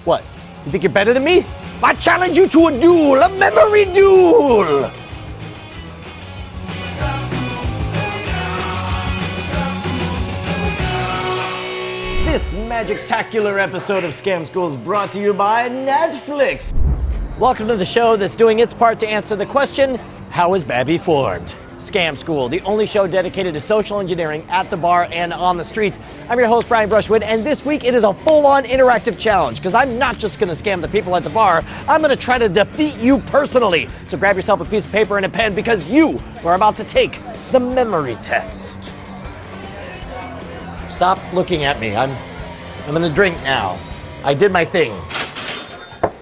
What? You think you're better than me? I challenge you to a duel, a memory duel! This magic-tacular episode of Scam School is brought to you by Netflix. Welcome to the show that's doing its part to answer the question, how is Babby formed? Scam School, the only show dedicated to social engineering at the bar and on the street. I'm your host, Brian Brushwood, and this week it is a full-on interactive challenge because I'm not just going to scam the people at the bar, I'm going to try to defeat you personally. So grab yourself a piece of paper and a pen because you are about to take the memory test. Stop looking at me. I'm going to drink now. I did my thing.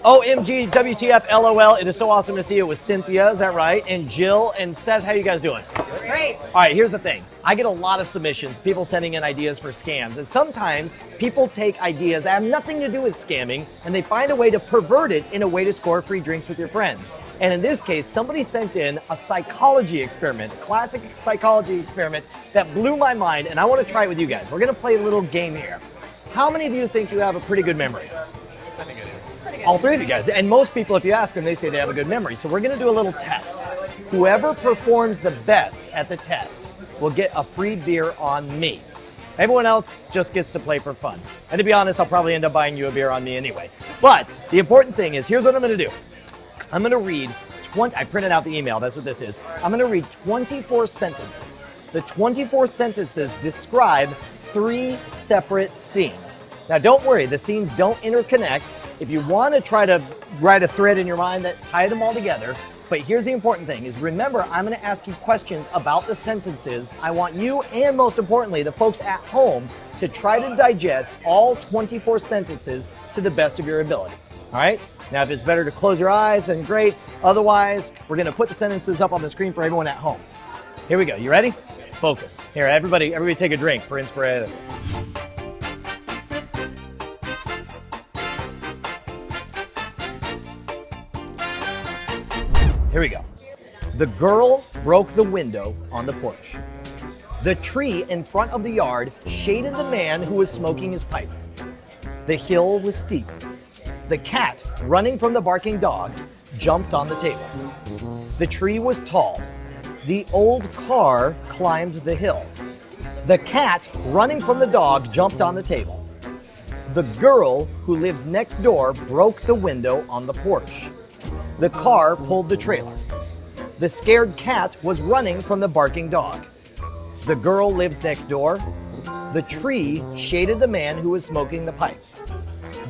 OMG, WTF, LOL. It is so awesome to see you with Cynthia, is that right? And Jill and Seth, how you guys doing? Great. All right, here's the thing. I get a lot of submissions, people sending in ideas for scams. And sometimes people take ideas that have nothing to do with scamming and they find a way to pervert it in a way to score free drinks with your friends. And in this case, somebody sent in a psychology experiment, a classic psychology experiment that blew my mind, and I want to try it with you guys. We're going to play a little game here. How many of you think you have a pretty good memory? I think I do. All three of you guys. And most people, if you ask them, they say they have a good memory. So we're going to do a little test. Whoever performs the best at the test will get a free beer on me. Everyone else just gets to play for fun. And to be honest, I'll probably end up buying you a beer on me anyway. But the important thing is, here's what I'm going to do. I'm going to read 20, I printed out the email, that's what this is. I'm going to read 24 sentences. The 24 sentences describe 3 separate scenes. Now don't worry, the scenes don't interconnect. If you want to try to write a thread in your mind that tie them all together, but here's the important thing is remember, I'm going to ask you questions about the sentences. I want you and most importantly, the folks at home to try to digest all 24 sentences to the best of your ability. All right? Now, if it's better to close your eyes, then great. Otherwise, we're going to put the sentences up on the screen for everyone at home. Here we go. You ready? Focus. Here, everybody take a drink for inspiration. Here we go. The girl broke the window on the porch. The tree in front of the yard shaded the man who was smoking his pipe. The hill was steep. The cat, running from the barking dog, jumped on the table. The tree was tall. The old car climbed the hill. The cat, running from the dog, jumped on the table. The girl who lives next door broke the window on the porch. The car pulled the trailer. The scared cat was running from the barking dog. The girl lives next door. The tree shaded the man who was smoking the pipe.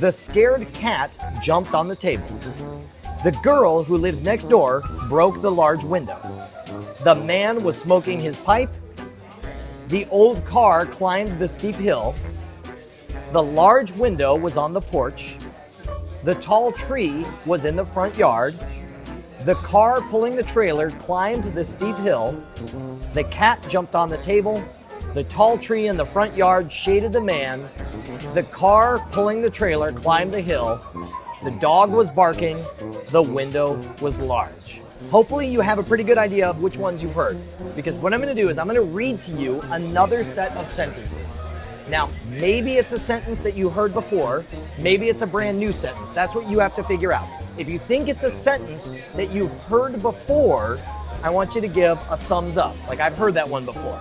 The scared cat jumped on the table. The girl who lives next door broke the large window. The man was smoking his pipe. The old car climbed the steep hill. The large window was on the porch. The tall tree was in the front yard. The car pulling the trailer climbed the steep hill. The cat jumped on the table. The tall tree in the front yard shaded the man. The car pulling the trailer climbed the hill. The dog was barking. The window was large. Hopefully you have a pretty good idea of which ones you've heard, because what I'm going to do is I'm going to read to you another set of sentences. Now, maybe it's a sentence that you heard before, maybe it's a brand new sentence. That's what you have to figure out. If you think it's a sentence that you've heard before, I want you to give a thumbs up, like I've heard that one before.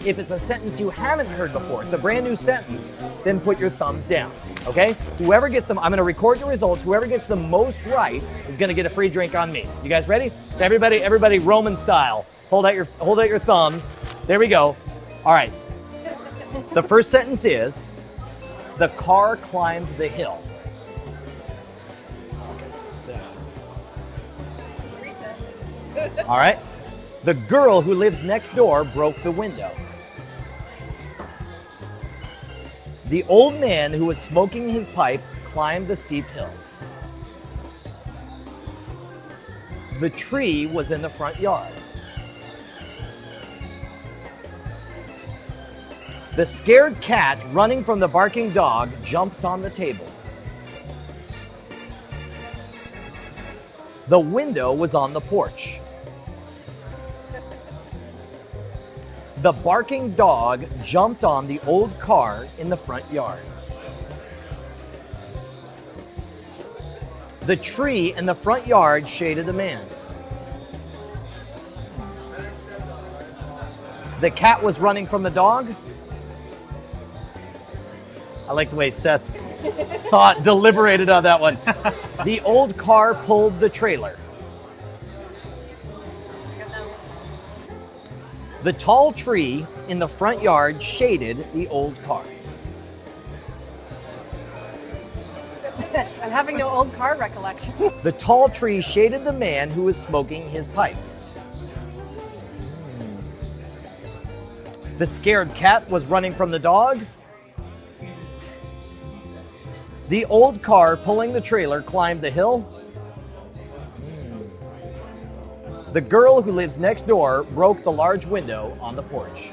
If it's a sentence you haven't heard before, it's a brand new sentence, then put your thumbs down, okay? Whoever gets them, I'm gonna record the results. Whoever gets the most right is gonna get a free drink on me. You guys ready? So everybody Roman style, hold out your thumbs. There we go. All right. The first sentence is, the car climbed the hill. Okay, so 7. All right. The girl who lives next door broke the window. The old man who was smoking his pipe climbed the steep hill. The tree was in the front yard. The scared cat, running from the barking dog, jumped on the table. The window was on the porch. The barking dog jumped on the old car in the front yard. The tree in the front yard shaded the man. The cat was running from the dog. I like the way Seth deliberated on that one. The old car pulled the trailer. The tall tree in the front yard shaded the old car. I'm having no old car recollection. The tall tree shaded the man who was smoking his pipe. The scared cat was running from the dog. The old car pulling the trailer climbed the hill. The girl who lives next door broke the large window on the porch.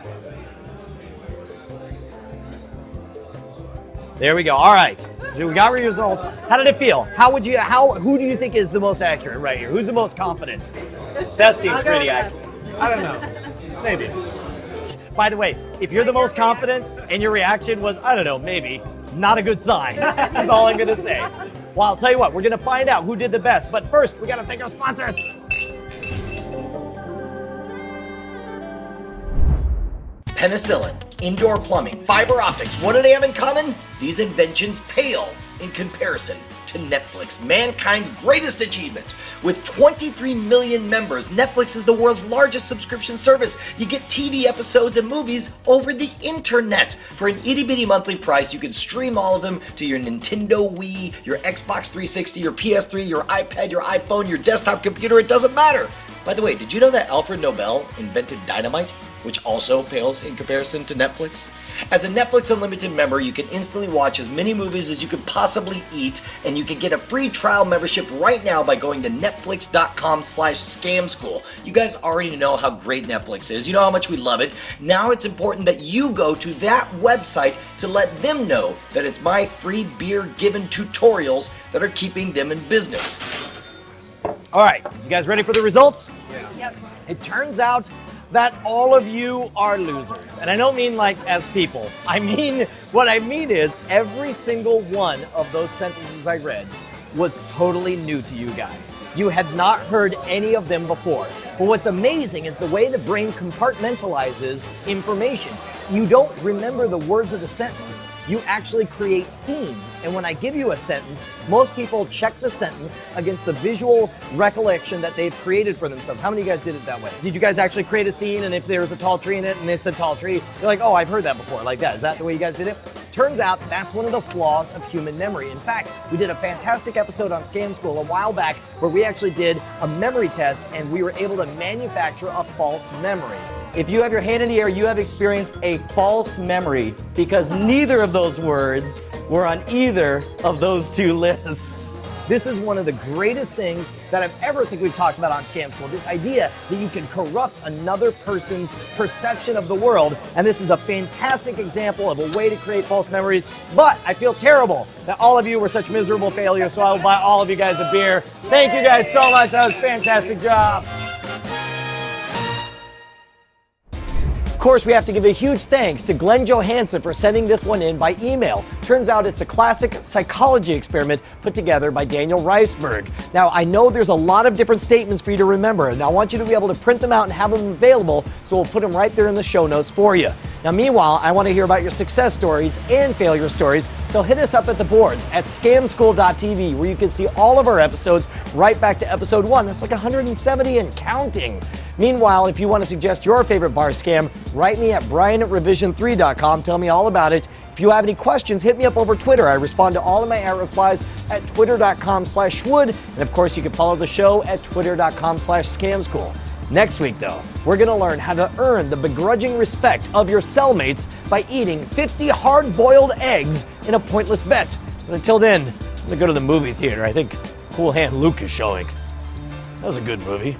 There we go. All right. We got our results. How did it feel? Who do you think is the most accurate right here? Who's the most confident? Seth seems pretty accurate. I don't know. Maybe. By the way, if you're the most confident and your reaction was, I don't know, maybe, not a good sign. That's all I'm going to say. Well, I'll tell you what, we're going to find out who did the best. But first, we got to thank our sponsors. Penicillin, indoor plumbing, fiber optics, what do they have in common? These inventions pale in comparison to Netflix, mankind's greatest achievement. With 23 million members, Netflix is the world's largest subscription service. You get TV episodes and movies over the internet. For an itty-bitty monthly price, you can stream all of them to your Nintendo Wii, your Xbox 360, your PS3, your iPad, your iPhone, your desktop computer, it doesn't matter. By the way, did you know that Alfred Nobel invented dynamite, which also pales in comparison to Netflix? As a Netflix Unlimited member, you can instantly watch as many movies as you could possibly eat, and you can get a free trial membership right now by going to netflix.com/scamschool. You guys already know how great Netflix is. You know how much we love it. Now it's important that you go to that website to let them know that it's my free beer given tutorials that are keeping them in business. All right, you guys ready for the results? Yeah. Yep. It turns out that all of you are losers. And I don't mean like as people. What I mean is every single one of those sentences I read was totally new to you guys. You had not heard any of them before. But what's amazing is the way the brain compartmentalizes information. You don't remember the words of the sentence, you actually create scenes. And when I give you a sentence, most people check the sentence against the visual recollection that they've created for themselves. How many of you guys did it that way? Did you guys actually create a scene, and if there was a tall tree in it and they said tall tree, you're like, oh, I've heard that before, like that. Is that the way you guys did it? Turns out that's one of the flaws of human memory. In fact, we did a fantastic episode on Scam School a while back where we actually did a memory test and we were able to manufacture a false memory. If you have your hand in the air, you have experienced a false memory because neither of those words were on either of those two lists. This is one of the greatest things that I've ever think we've talked about on Scam School, this idea that you can corrupt another person's perception of the world. And this is a fantastic example of a way to create false memories. But I feel terrible that all of you were such miserable failures, so I will buy all of you guys a beer. Thank you guys so much. That was a fantastic job. Of course, we have to give a huge thanks to Glenn Johansson for sending this one in by email. Turns out it's a classic psychology experiment put together by Daniel Reisberg. Now, I know there's a lot of different statements for you to remember, and I want you to be able to print them out and have them available, so we'll put them right there in the show notes for you. Now, meanwhile, I want to hear about your success stories and failure stories, so hit us up at the boards at scamschool.tv, where you can see all of our episodes right back to episode 1. That's like 170 and counting. Meanwhile, if you want to suggest your favorite bar scam, write me at brian@revision3.com. Tell me all about it. If you have any questions, hit me up over Twitter. I respond to all of my replies at twitter.com/schwood. And of course, you can follow the show at twitter.com/scamschool. Next week, though, we're going to learn how to earn the begrudging respect of your cellmates by eating 50 hard-boiled eggs in a pointless bet. But until then, I'm going to go to the movie theater. I think Cool Hand Luke is showing. That was a good movie.